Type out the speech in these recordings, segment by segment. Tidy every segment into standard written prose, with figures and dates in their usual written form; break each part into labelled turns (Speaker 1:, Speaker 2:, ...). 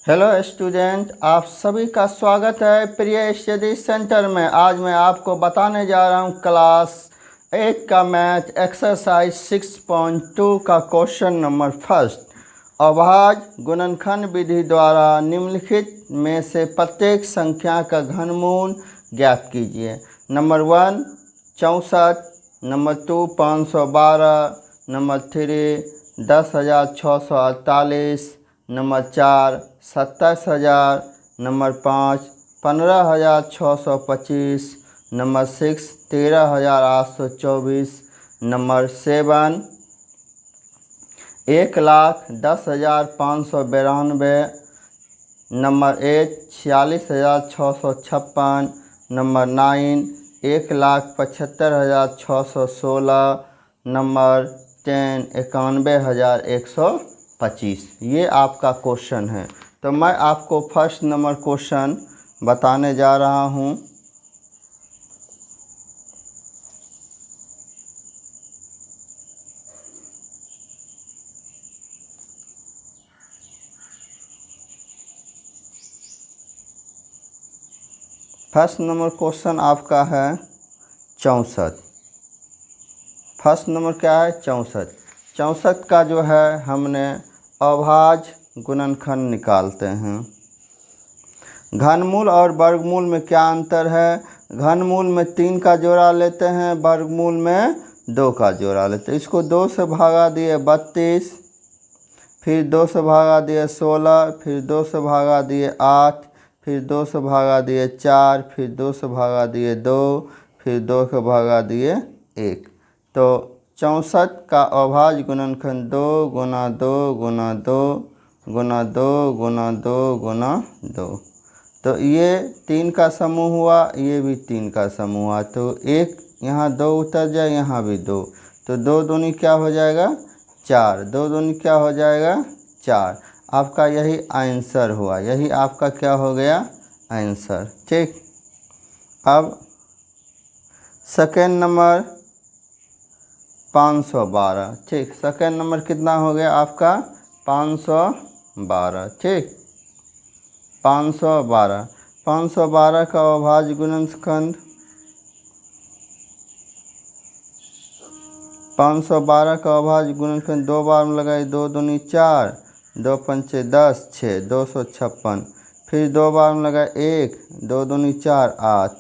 Speaker 1: Hello student, आप सभी का स्वागत है प्रिय स्टडी सेंटर में। आज मैं आपको बताने जा रहा हूँ क्लास 8 का मैथ एक्सरसाइज 6.2 का क्वेश्चन नंबर फर्स्ट। अभाज्य गुणनखंड विधि द्वारा निम्नलिखित में से प्रत्येक संख्या का घनमूल ज्ञात कीजिए। Number 1 64, number 2 512, number 3 10,648, number 4 27,000, number 5 15,625, number 6 13,824, number 7 1,10,592, number 8 46,656, number 9 1,75,616, number 10 91,125। ये आपका क्वेश्चन है। तो मैं आपको फर्स्ट नंबर क्वेश्चन बताने जा रहा हूँ। फर्स्ट नंबर क्वेश्चन आपका है 64। फर्स्ट नंबर क्या है? 64। 64 का जो है हमने अभाज्य गुणनखंड निकालते हैं। घनमूल और वर्गमूल में क्या अंतर है? घनमूल में 3 का जोड़ा लेते हैं, वर्गमूल में 2 का जोड़ा लेते हैं। इसको 2 से भागा दिए 32, फिर 2 से भागा दिए 16, फिर 2 से भागा दिए 8, फिर 2 से भागा दिए 4, फिर 2 से भागा दिए 2, फिर 2 से भागा दिए 1। तो 64 का अभाज्य गुणनखंड 2 गुना 2 गुना 2 गुना 2 गुना 2 गुना 2। तो ये 3 का समूह हुआ, ये भी 3 का समूह हुआ। तो एक यहाँ 2 उतर जाए, यहाँ भी 2। तो 2 दूनी क्या हो जाएगा? 4। 2 दूनी क्या हो जाएगा? 4। आपका यही आंसर हुआ। यही आपका क्या हो गया? आंसर। ठीक। अब सेकेंड नंबर 512। ठीक। सेकेंड नंबर कितना हो गया आपका? 512। ठीक। 512। 512 का अभाज्य गुणनखंड 512 का अभाज्य गुणनखंड 2 बार में लगाए। 2 दूनी 4, 2 पंचे 10, 6 256। फिर 2 बार में लगाए 1, 2 दूनी 4 8,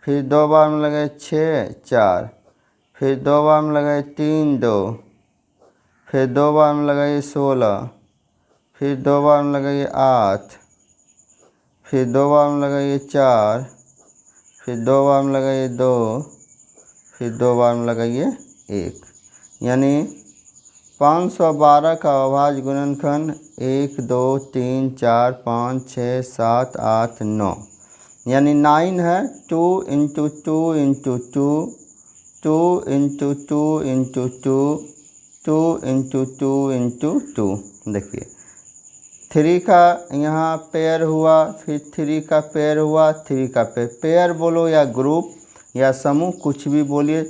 Speaker 1: फिर 2 बार में लगाए 6 4, फिर 2 बार में लगाए 3 2, फिर 2 बार में लगाइए 16, फिर 2 बार में लगाइए 8, फिर 2 बार में लगाइए 4, फिर 2 बार में लगाइए 2, फिर 2 बार में लगाइए 1। यानी 512 का अभाज्य गुणनखंड 1 2 3 4 5 6 7 8 9, यानी 9 है। 2 into 2 into 2, 2 into 2 into 2, 2 into 2 into 2। देखिए 3 का यहाँ पेयर हुआ, फिर 3 का पेयर हुआ, 3 का पेयर बोलो या ग्रुप या समूह, कुछ भी बोलिए।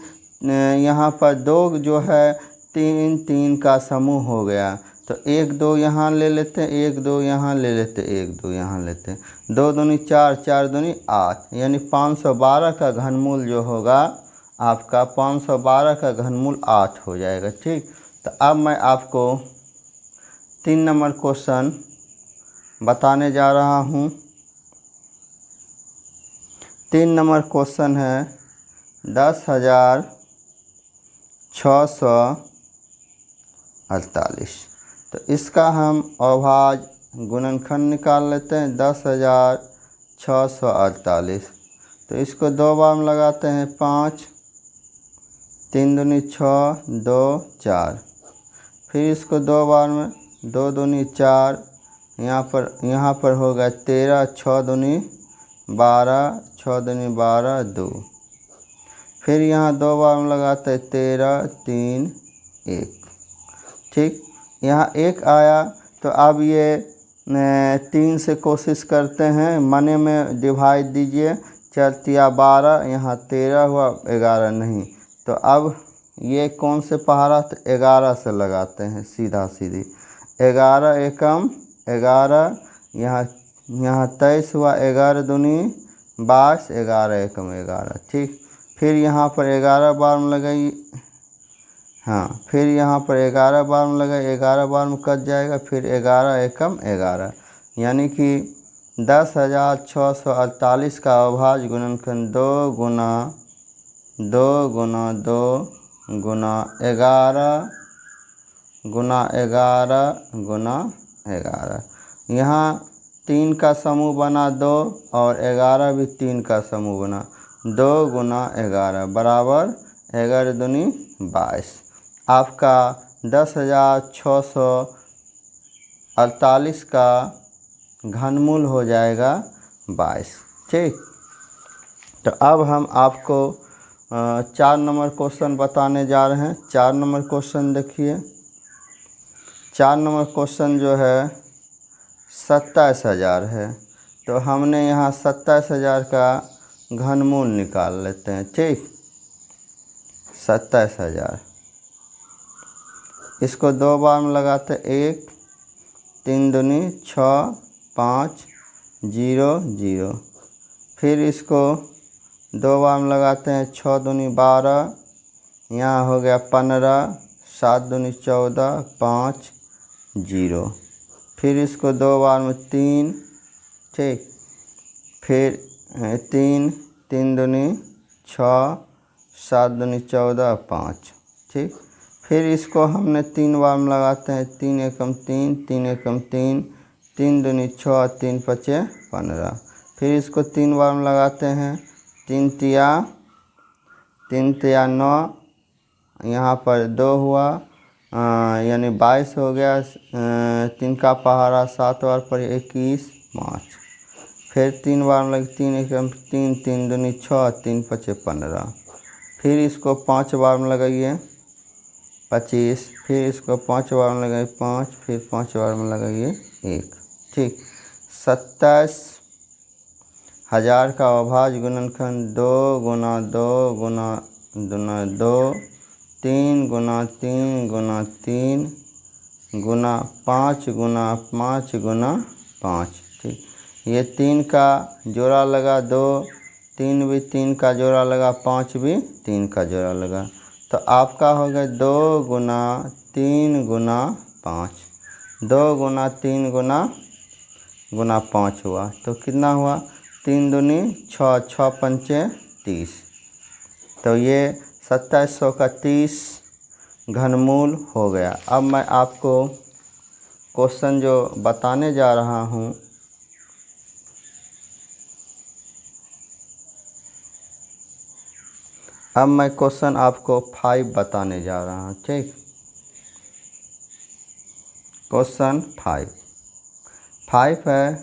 Speaker 1: यहाँ पर 2 जो है 3 3 का समूह हो गया। तो 1 2 यहाँ ले लेते हैं, 1 2 यहाँ ले लेते, 1 2 यहाँ लेते हैं। 2 दूनी 4, 4 दूनी 8, यानी 512 का घनमूल जो होगा आपका 512 का घनमूल 8 हो जाएगा। ठीक। तो अब मैं आपको 3 नंबर क्वेश्चन बताने जा रहा हूँ। 3 नंबर क्वेश्चन है 10,648। तो इसका हम अभाज्य गुणनखंड निकाल लेते हैं। 10,648। तो इसको 2 बार में लगाते हैं 5, 3 दूनी 6 2 4। फिर इसको 2 बार में 2 दूनी 4, यहाँ पर होगा 13, 6 दूनी 12, 6 दूनी 12 2। फिर यहाँ 2 बार में लगाते हैं 13 3 1। ठीक। यहाँ 1 आया। तो अब ये 3 से कोशिश करते हैं, मने में डिवाइड दीजिए। 4 तिया 12, यहाँ 13 हुआ, 11 नहीं। तो अब ये कौन से पहाड़ा? तो 11 से लगाते हैं सीधा सीधी। 11 एकम 11, यहाँ यहाँ 23 हुआ, 11 दूनी 22, 11 एकम 11। ठीक, फिर यहाँ पर 11 बार में लगाइए। हाँ, फिर यहाँ पर 11 बार में लगाइए, 11 बार में कट जाएगा, फिर 11 एकम 11, यानी कि 10,648 का अभाज्य गुणनखंड 2 गुना 2 गुना 2 गुना 11 गुना 11 गुना 11। यहाँ 3 का समूह बना 2 और 11 भी 3 का समूह बना, 2 गुना 11 बराबर 11 दूनी 22। आपका 10,648 का घनमूल हो जाएगा 22। ठीक, तो अब हम आपको 4 नंबर क्वेश्चन बताने जा रहे हैं। 4 नंबर क्वेश्चन देखिए। 4 नंबर क्वेश्चन जो है 27,000 है, तो हमने यहाँ 27,000 का घनमूल निकाल लेते हैं। ठीक, 27,000, इसको 2 बार में लगाते हैं, 1 3 दूनी 6 5 0 0। फिर इसको 2 बार में लगाते हैं, 6 दूनी 12, यहाँ हो गया 15, 7 दूनी 14 5 0। फिर इसको 2 बार में 3। ठीक, फिर 3 3 दूनी 6, 7 दूनी 14 5। ठीक, फिर इसको हमने 3 बार में लगाते हैं, 3 एकम 3 3 एकम 3, 3 दूनी 6 3 पचे 15। फिर इसको 3 बार में लगाते हैं, 3 तिया 9, यहाँ पर 2 हुआ, यानी 22 हो गया। 3 का पहाड़ा 7 बार पर 21 5। फिर 3 बार में लगे, 3 एकम 3 3 दूनी 6 3 पचे 15। फिर इसको 5 बार में लगाइए, 25। फिर इसको 5 बार में लगाइए 5, फिर 5 बार में लगाइए 1। ठीक, 27,000 का अभाज्य गुणनखंड 2 गुना 2 गुना 2 3 गुना 3 गुना 3 गुना 5 गुना 5 गुना 5। ठीक, ये 3 का जोड़ा लगा 2, 3 भी 3 का जोड़ा लगा, 5 भी 3 का जोड़ा लगा, तो आपका हो गया 2 गुना 3 गुना 5। 2 गुना 3 गुना 5 हुआ, तो कितना हुआ, 3 दूनी 6 6 पंचे 30। तो ये 2700 का 30 घनमूल हो गया। अब मैं आपको क्वेश्चन जो बताने जा रहा हूँ, अब मैं क्वेश्चन आपको 5 बताने जा रहा हूँ। ठीक, क्वेश्चन 5 है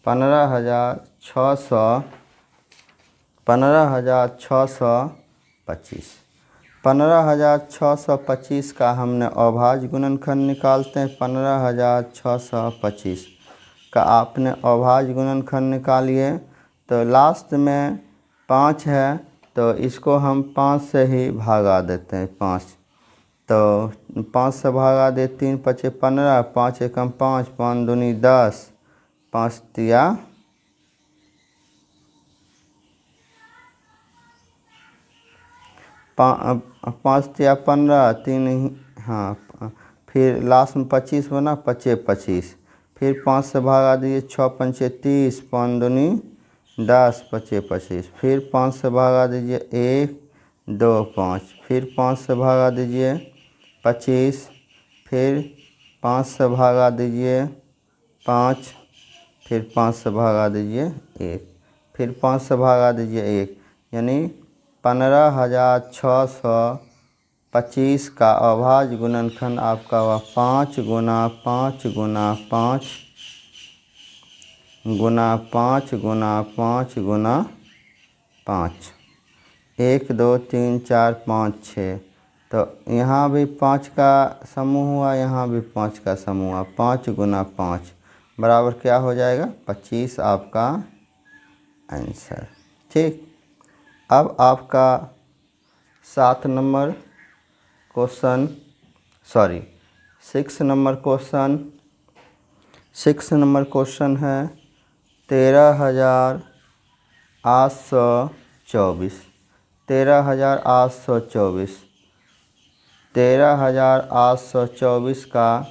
Speaker 1: 15,625। 15,625 का हमने अभाज्य गुणनखंड निकालते हैं। 15,625 का आपने अभाज्य गुणनखंड निकालिए, तो लास्ट में 5 है, तो इसको हम 5 से ही भागा देते हैं। 5, तो 5 से भागा दे, 3 पचे 15, 5 एकम 5, 5 दूनी 10, 5 तिया 5 तिया 15, 3 हाँ, फिर लास्ट में 25 बना, 25 25। फिर 5 से भागा दीजिए, 6 पंचे 30, 5 दूनी 10, 25 25। फिर 5 से भागा दीजिए, 1 2 5। फिर 5 से भागा दीजिए 25। फिर 5 से भागा दीजिए 5। फिर 5 से भागा दीजिए 1। फिर 5 से भागा दीजिए 1, यानी 15,625 का अभाज्य गुणनखंड आपका हुआ 5 गुना 5 गुना 5 गुना 5 गुना 5 गुना 5। 1 2 3 4 5 6। तो यहाँ भी 5 का समूह हुआ, यहाँ भी 5 का समूह हुआ। 5 गुना 5 बराबर क्या हो जाएगा, 25 आपका आंसर। ठीक, अब आपका 7 नंबर क्वेश्चन, 6 नंबर क्वेश्चन है 13,824। 13,824 13,824 का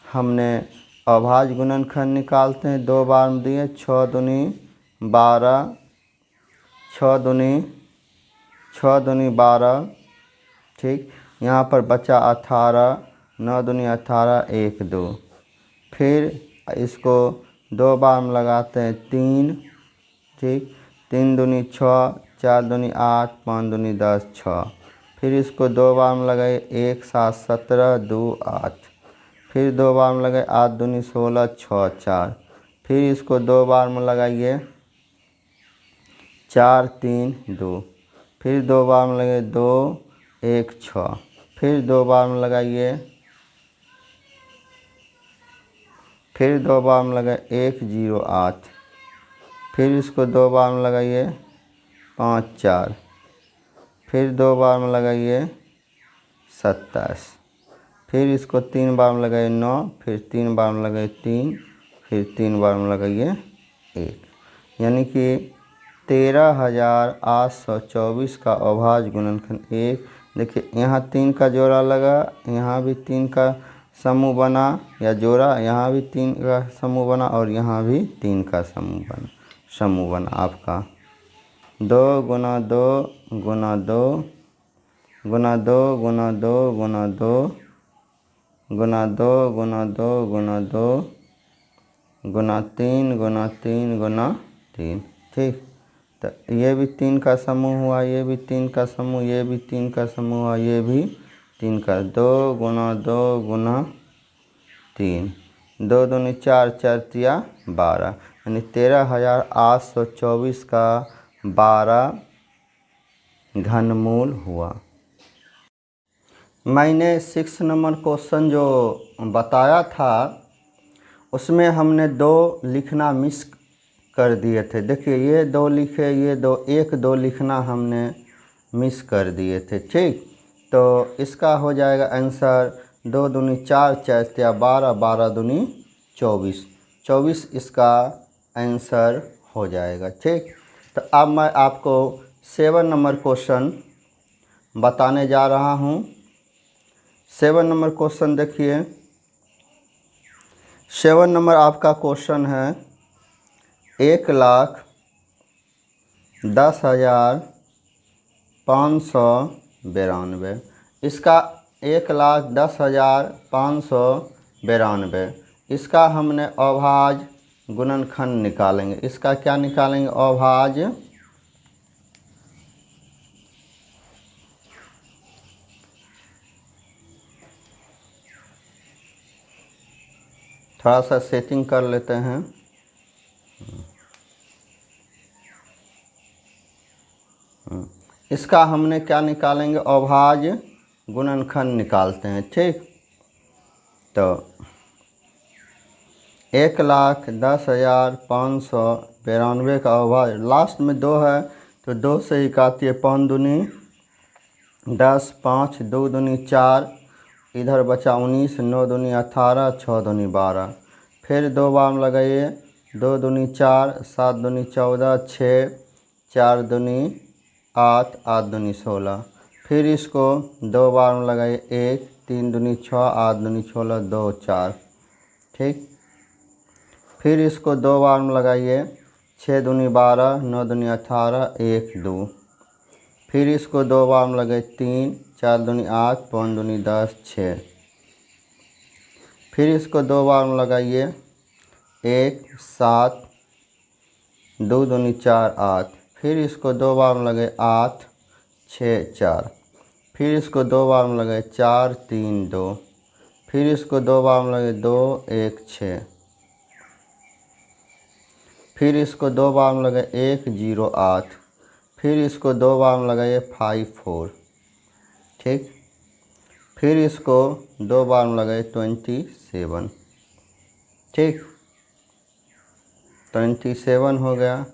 Speaker 1: हमने अभाज्य गुणनखंड निकालते हैं। 2 बार में दिए 6 दूनी 12, 6 दूनी 12, ठीक। यहाँ पर बचा 18, 9 दूनी 18, 1 2। फिर इसको 2 बार में लगाते हैं 3, ठीक। 3 दूनी 6, 4 दूनी 8, 5 दूनी 10, 6। फिर इसको 2 बार में लगाए 1 7 17, 2 8। फिर 2 बार में लगाए 8 दूनी 16, 6 4। फिर इसको 2 बार में लगाइए 4 3 2। फिर 2 बार में लगाइए 2 1 6। फिर 2 बार में लगाइए, फिर 2 बार में लगाए 1 0 8। फिर इसको 2 बार में लगाइए 5 4। फिर 2 बार में लगाइए 27। फिर इसको 3 बार में लगाइए 9। फिर 3 बार में लगाइए 3। फिर 3 बार में लगाइए 1। यानी कि 13,824 का अभाज्य गुणनखंड 1। देखिए यहाँ 3 का जोड़ा लगा, यहाँ भी 3 का समूह बना या जोड़ा, यहाँ भी 3 का समूह बना और यहाँ भी 3 का समूह बना आपका 2 गुना 2 गुना 2 गुना 2 गुना 2 गुना 2 गुना 2 गुना 2 गुना 2 गुना 3 गुना 3 गुना 3, ठीक। तो ये भी 3 का समूह हुआ, ये भी 3 का समूह, ये भी 3 का समूह हुआ, ये भी 3 का। 2 गुना 2 गुना 3, 2 दूनी 4, 4 तिया 12। यानी 13,824 का 12 घनमूल हुआ। मैंने 6 नंबर क्वेश्चन जो बताया था उसमें हमने 2 लिखना मिस कर दिए थे। देखिए ये 2 लिखे, ये 2, 1 2 लिखना हमने मिस कर दिए थे, ठीक। तो इसका हो जाएगा आंसर 2 दूनी 4, 4 तिया 12, 12 दूनी 24, 24 इसका आंसर हो जाएगा, ठीक। तो अब मैं आपको 7 नंबर क्वेश्चन बताने जा रहा हूँ। 7 नंबर क्वेश्चन देखिए। 7 नंबर आपका क्वेश्चन है 1,10,592। इसका 1,10,592 इसका हमने अभाज्य गुणनखंड निकालेंगे। इसका क्या निकालेंगे? अभाज्य थोड़ा सा सेटिंग कर लेते हैं। इसका हमने क्या निकालेंगे? अभाज्य गुणनखंड निकालते हैं, ठीक। तो 1,10,592 का अभाज्य, लास्ट में 2 है तो 2 से ही काटिए। 5 दूनी 10, 5 2 दूनी 4, इधर बचा 19, 9 दूनी 18, 6 दूनी 12। फिर 2 बार में लगाइए 2 दूनी 4, 7 दूनी 14, 6 4 दूनी 8, 8 दूनी 16। फिर इसको 2 बार में लगाइए 1, 3 दूनी 6, 8 दूनी 16, 2 4, ठीक। फिर इसको 2 बार में लगाइए 6 दूनी 12, 9 दूनी 18, 1 2। फिर इसको 2 बार में लगाइए 3, 4 दूनी 8, 5 दूनी 10, 6। फिर इसको 2 बार में लगाइए 1 7, 2 दूनी 4 8। फिर इसको 2 बार में लगाए 8 6 4। फिर इसको 2 बार में लगाए 4 3 2। फिर इसको 2 बार में लगाए 2 1 6। फिर इसको 2 बार में लगाए 1 0 8। फिर इसको 2 बार में लगाइए 5 4, ठीक। फिर इसको 2 बार में लगाए 27, ठीक। 27 हो गया।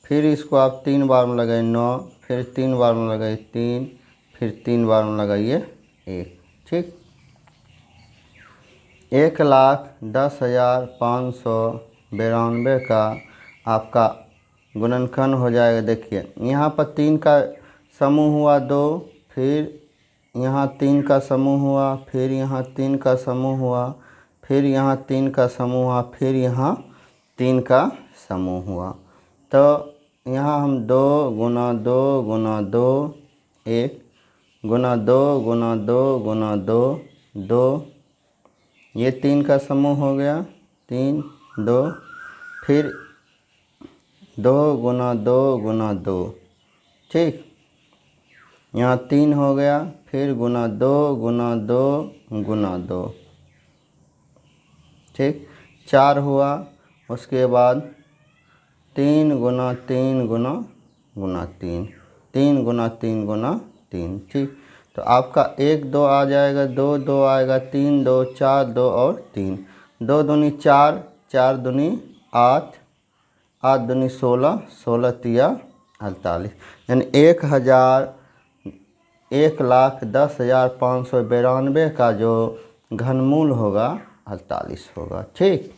Speaker 1: फिर इसको आप 3 बार में लगाए 9, फिर 3 बार में लगाए 3, फिर 3 बार में लगाइए 1, ठीक। 1,10,592 का आपका गुणनखंड हो जाएगा। देखिए यहाँ पर 3 का समूह हुआ 2, फिर यहाँ 3 का समूह हुआ, फिर यहाँ 3 का समूह हुआ, फिर यहाँ 3 का समूह हुआ, फिर यहाँ 3 का समूह हुआ। तो यहाँ हम 2 गुना 2 गुना 2 1 गुना 2 गुना 2 गुना 2 2, ये 3 का समूह हो गया 3 2, फिर 2 गुना 2 गुना 2, ठीक। यहाँ 3 हो गया, फिर गुना 2 गुना 2 गुना 2, ठीक। 4 हुआ, उसके बाद 3 गुना 3 गुना गुना 3, 3 गुना 3 गुना 3, ठीक। तो आपका 1 2 आ जाएगा, 2 2 आएगा, 3 2 4 2 और 3, 2 दूनी 4, 4 दूनी 8, 8 दूनी 16, 16 तिया 48, यानी 1,10,592 का जो घनमूल होगा 48 होगा, ठीक।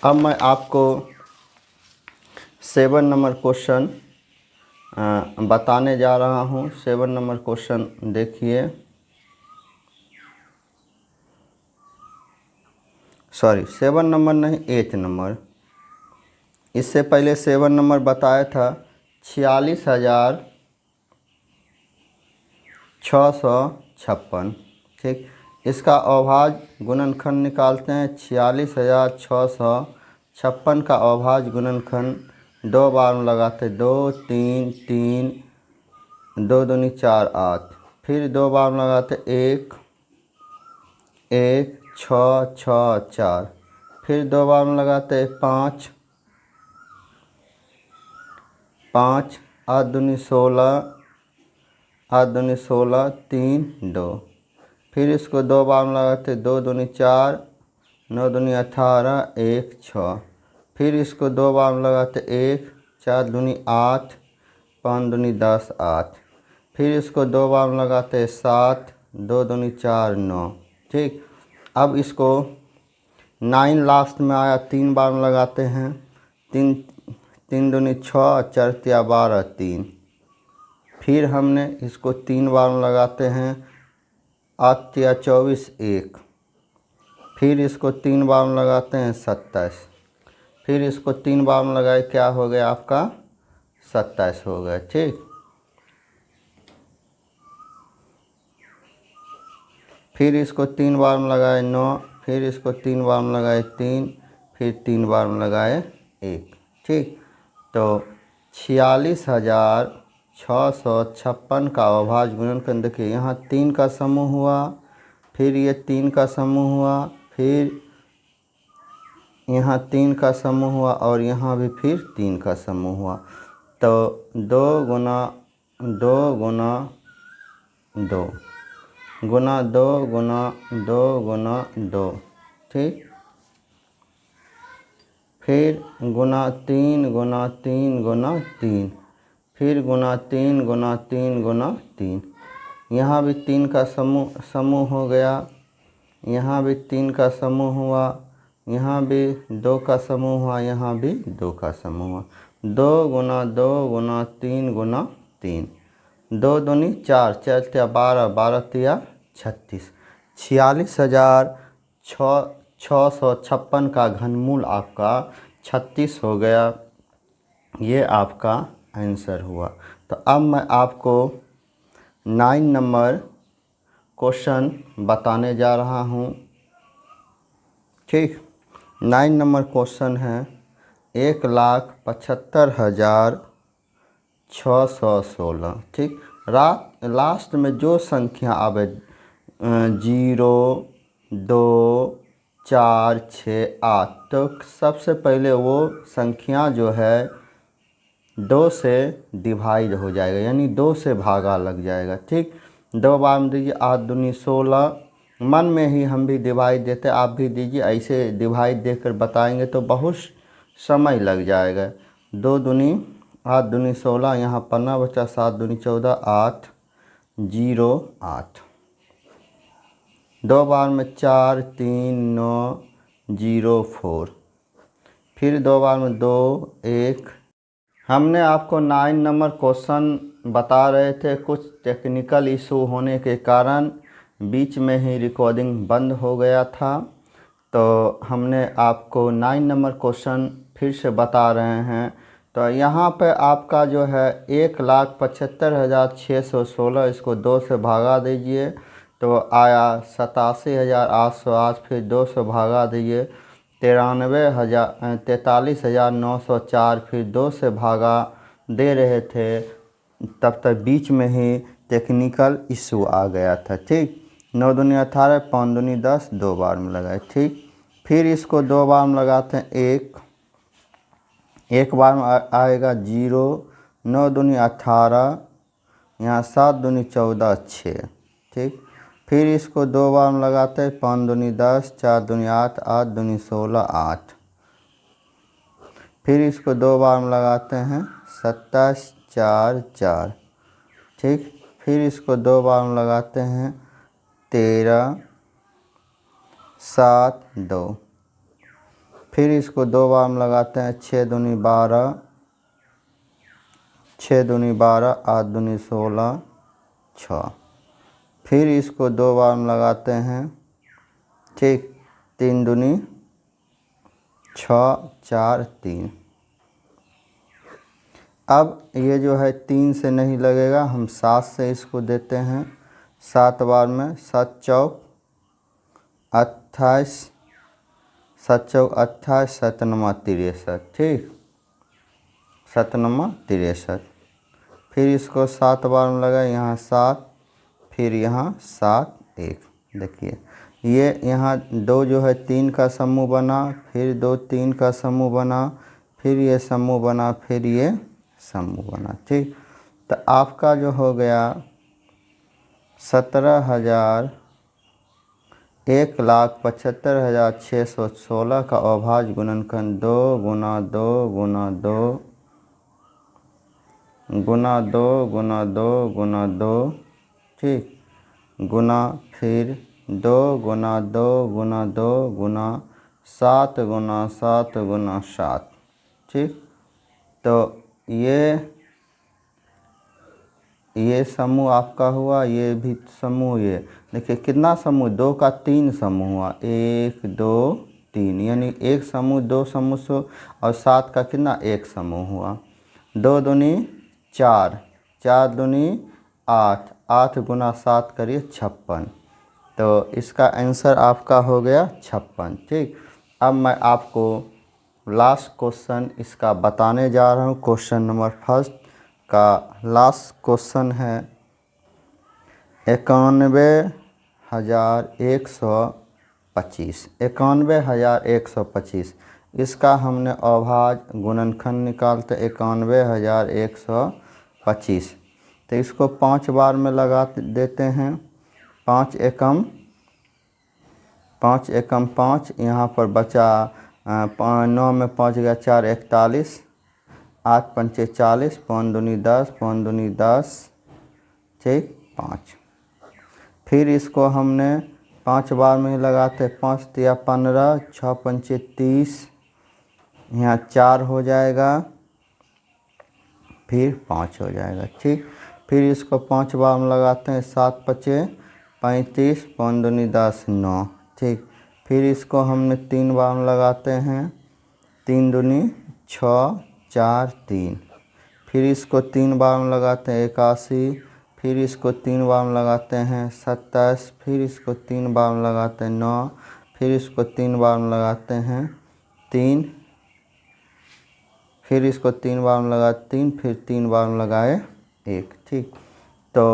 Speaker 1: अब मैं आपको 7 नंबर क्वेश्चन बताने जा रहा हूँ। 7 नंबर क्वेश्चन देखिए, सॉरी 7 नंबर नहीं 8 नंबर। इससे पहले 7 नंबर बताया था 46,656, ठीक। इसका अभाज्य गुणनखंड निकालते हैं। 46,656 का अभाज्य गुणनखंड 2 बार में लगाते, 2 3 3, 2 दूनी 4 8, फिर 2 बार में लगाते 1 1 6 6 4, फिर 2 बार में लगाते 5 5, 8 दूनी 16, 8 दूनी 16 3 2, फिर इसको 2 बार में लगाते 2 दूनी 4, 9 दूनी 18 1 6, फिर इसको 2 बार में लगाते 1 4 दूनी 8, 5 दूनी 10 8, फिर इसको 2 बार में लगाते 7, 2 दूनी 4 9, ठीक। अब इसको 9 लास्ट में आया, 3 बार में लगाते हैं, 3 3 दूनी 6, 4 तिया 12 3, फिर हमने इसको 3 बार में लगाते हैं, 8 तिया 24 1, फिर इसको 3 बार में लगाते हैं 27, फिर इसको 3 बार में लगाए, क्या हो गया आपका 27 हो गया, ठीक। फिर इसको 3 बार में लगाए 9, फिर इसको 3 बार में लगाए 3, फिर 3 बार में लगाए 1, ठीक। तो 46,656 का अभाज्य गुणनखंड देखिए, यहाँ 3 का समूह हुआ, फिर ये 3 का समूह हुआ, फिर यहाँ 3 का समूह हुआ, और यहाँ भी फिर 3 का समूह हुआ। तो 2 गुना 2 गुना 2 गुना 2 गुना 2 गुना 2, ठीक। फिर गुना 3 गुना 3 गुना 3, फिर गुना 3 गुना 3 गुना 3, यहाँ भी 3 का समूह हो गया, यहाँ भी 3 का समूह हुआ, यहाँ भी 2 का समूह हुआ, यहाँ भी 2 का समूह हुआ। 2 गुना 2 गुना 3 गुना 3, 2 दूनी 4, 4 तिया 12, 12 तिया 36, 46,656 का घनमूल आपका 36 हो गया। ये आपका आंसर हुआ। तो अब मैं आपको 9 नंबर क्वेश्चन बताने जा रहा हूँ, ठीक। 9 नंबर क्वेश्चन है 1,75,616, ठीक। लास्ट में जो संख्या आवे 0 2 4 6 8, तो सबसे पहले वो संख्या जो है 2 से डिवाइड हो जाएगा, यानी 2 से भागा लग जाएगा, ठीक। 2 बार में दीजिए, 8 दूनी 16, मन में ही हम भी डिवाइड देते, आप भी दीजिए। ऐसे डिवाइड देकर बताएंगे तो बहुत समय लग जाएगा। 2 दूनी 8 दूनी 16, यहाँ पन्ना बचा, 7 दूनी 14 8 0 8, 2 बार में 4 3 9 0 4, फिर 2 बार में 2 1। हमने आपको 9 नंबर क्वेश्चन बता रहे थे, कुछ टेक्निकल इशू होने के कारण बीच में ही रिकॉर्डिंग बंद हो गया था, तो हमने आपको 9 नंबर क्वेश्चन फिर से बता रहे हैं। तो यहाँ पे आपका जो है 1,75,616, इसको 2 से भागा दीजिए तो आया 87,808, फिर 2 से भागा दीजिए 43,904, फिर 2 से भागा दे रहे थे, तब तक बीच में ही टेक्निकल इशू आ गया था। ठीक, 9 दूनी 18, 5 दूनी 10, 2 बार में लगाए। ठीक, फिर इसको 2 बार में लगाते हैं 1 बार में आएगा 0, 9 दूनी 18, यहाँ 7 दूनी 14 6। ठीक, फिर इसको 2 बार में लगाते हैं 5 दूनी 10, 4 दूनी 8, 8 दूनी 16 8। फिर इसको 2 बार में लगाते हैं 27 4 4। ठीक, फिर इसको 2 बार में लगाते हैं 13 7 2। फिर इसको 2 बार में लगाते हैं 6 दूनी 12, 6 दूनी 12, 8 दूनी 16 6। फिर इसको 2 बार में लगाते हैं, ठीक, 3 दूनी 6 4 3। अब ये जो है 3 से नहीं लगेगा, हम 7 से इसको देते हैं। 7 बार में 7 चौक 28, 7 चौक 28, 7 नमा 63। ठीक, 7 नमा 63। फिर इसको 7 बार में लगा, यहाँ 7, फिर यहाँ 7 1। देखिए ये यहाँ 2 जो है 3 का समूह बना, फिर 2 3 का समूह बना, फिर ये समूह बना, फिर ये समूह बना। ठीक, तो आपका जो हो गया 1,75,616 का अभाज्य गुणनखंड 2 गुना 2 गुना 2 गुना 2 गुना 2 गुना 2, ठीक, गुना फिर 2 गुना 2 गुना 2 गुना 7 गुना 7 गुना 7। ठीक, तो ये समूह आपका हुआ, ये भी समूह, ये देखिए कितना समूह, 2 का 3 समूह हुआ, 1 2 3, यानी 1 समूह 2 समूह से, और 7 का कितना 1 समूह हुआ। 2 दूनी 4, 4 दूनी 8, 8 गुना 7 करिए 56, तो इसका आंसर आपका हो गया 56। ठीक, अब मैं आपको लास्ट क्वेश्चन इसका बताने जा रहा हूँ। क्वेश्चन नंबर फर्स्ट का लास्ट क्वेश्चन है 91,125, 91,125। इसका हमने अभाज्य गुणनखंड निकालते 91,125, तो इसको 5 बार में लगा देते हैं। 5 एकम 5 एकम 5, यहाँ पर बचा 9 में 5 गया 4 41, 8 पंचे 40, 5 दूनी 10, 5 दूनी 10, ठीक, 5। फिर इसको हमने 5 बार में ही लगाते, 5 तिया 15, 6 पंचे 30, यहाँ 4 हो जाएगा, फिर 5 हो जाएगा। ठीक, फिर इसको 5 बार में लगाते हैं, 7 पचे 35, 5 दूनी 10 9। ठीक, फिर इसको हमने 3 बार में लगाते हैं, 3 दूनी 6 4 3। फिर इसको 3 बार में लगाते हैं 81, फिर इसको 3 बार में लगाते हैं 27, फिर इसको 3 बार में लगाते हैं 9, फिर इसको 3 बार में लगाते हैं 3, फिर इसको 3 बार में लगाते 3, फिर 3 बार में लगाए 1। ठीक, तो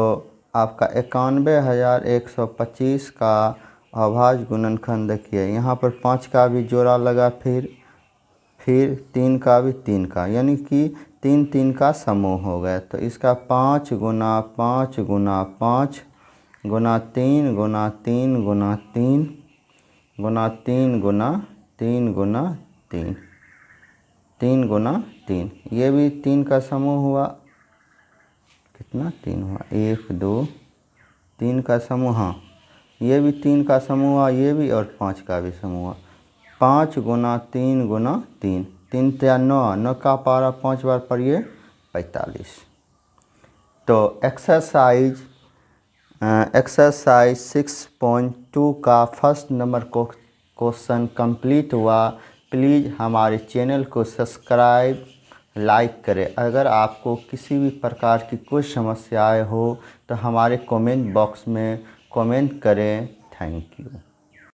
Speaker 1: आपका 91,125 का अभाज्य गुणनखंड देखिए, यहाँ पर 5 का भी जोड़ा लगा, फिर 3 का भी 3 का, यानी कि 3 3 का समूह हो गया। तो इसका 5 गुना 5 गुना 5 गुना 3 गुना 3 गुना 3 गुना 3 गुना 3 गुना 3, 3 गुना 3, ये भी 3 का समूह हुआ। कितना 3 हुआ, 1 2 3 का समूह, हाँ, ये भी 3 का समूह हुआ, ये भी, और 5 का भी समूह हुआ। 5 गुना 3 गुना 3, 3 या 9, 9 का पारा 5 बार पढ़िए 45। तो एक्सरसाइज 6.2 का फर्स्ट नंबर को क्वेश्चन कंप्लीट हुआ। प्लीज़ हमारे चैनल को सब्सक्राइब लाइक करें। अगर आपको किसी भी प्रकार की कोई समस्याएं हो तो हमारे कमेंट बॉक्स में कमेंट करें। Thank you.